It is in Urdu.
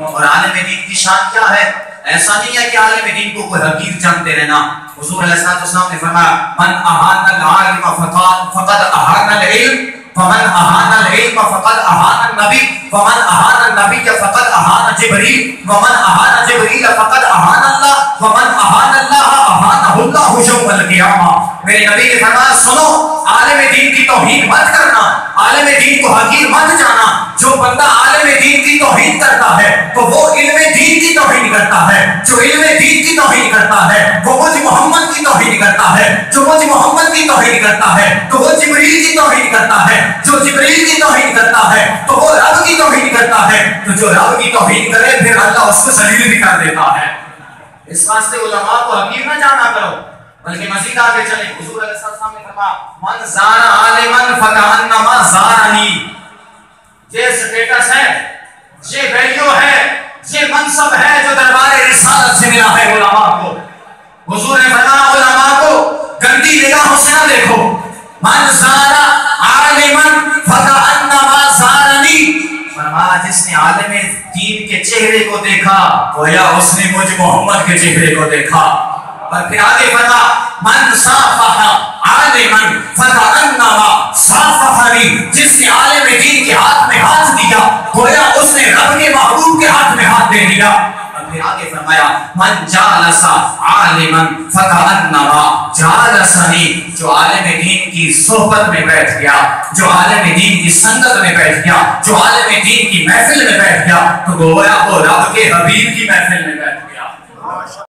اور عالم دین کی شان کیا ہے؟ ایسا نہیں ہے کہ عالم دین کو کوئی حقیر جانتے رہنا. حضور علیہ السلام نے فرمایا من احان العالم فقد احان العلم فمن احان العلم فقد احان النبی ومن احان النبی فقد احان جبریل ومن احان جبریل فقد احان اللہ ومن احان اللہ احانہ اللہ یوم القیامہ. میرے نبی نے فرمایا سنو، عالم دین کی توہین مت کرنا، عالم دین کو حقیر مت جانا. جو بندہ عالم دین کی توہین کرتا ہے تو وہ علم دین کی توہین کرتا ہے. جو علم دین کی توہین کرتا ہے وہ مجھ محمد کی توہین کرتا ہے. جو مجھ محمد کی توہین کرتا ہے تو وہ جبریل کی توہین کرتا ہے. جو جبریل کی توہین کرتا ہے تو وہ رب کی توہین کرتا ہے. تو جو رب کی توہین کرے پھر اللہ اس کو ذلیل بھی کر دیتا ہے. اس واسطے علماء کو حقیر نہ جانا کرو، بلکہ مزید آگے چلیں. حضور علیہ السلام نے فرمایا من زار عالما فکأنما زارنی. یہ سٹیٹس ہے، یہ ویلیو ہے، یہ منصب ہے جو دربار رسالت سے ملا ہے علماء کو. حضور نے فرمایا علماء کو گندی نگاہوں سے نہ دیکھو. من زار عالما فکأنما زارنی. فرمایا جس نے عالم دین کے چہرے کو دیکھا گویا اس نے مجھ محمد کے چہرے کو دیکھا. اور پھر آگے فرمایا من صافح عالما فکأنما صافحنی. جس نے عالم دین کے ہاتھ میں ہاتھ دیا گویا اس نے رب کے محبوب کے ہاتھ میں ہاتھ دے دیا. اور پھر آگے فرمایا من جالس عالما فکأنما جالسنی. جو عالم دین کی صحبت میں بیٹھ گیا، جو عالم دین کی سنگت میں بیٹھ گیا، جو عالم دین کی محفل میں بیٹھ گیا تو گویا وہ رب کے حبیب کی محفل میں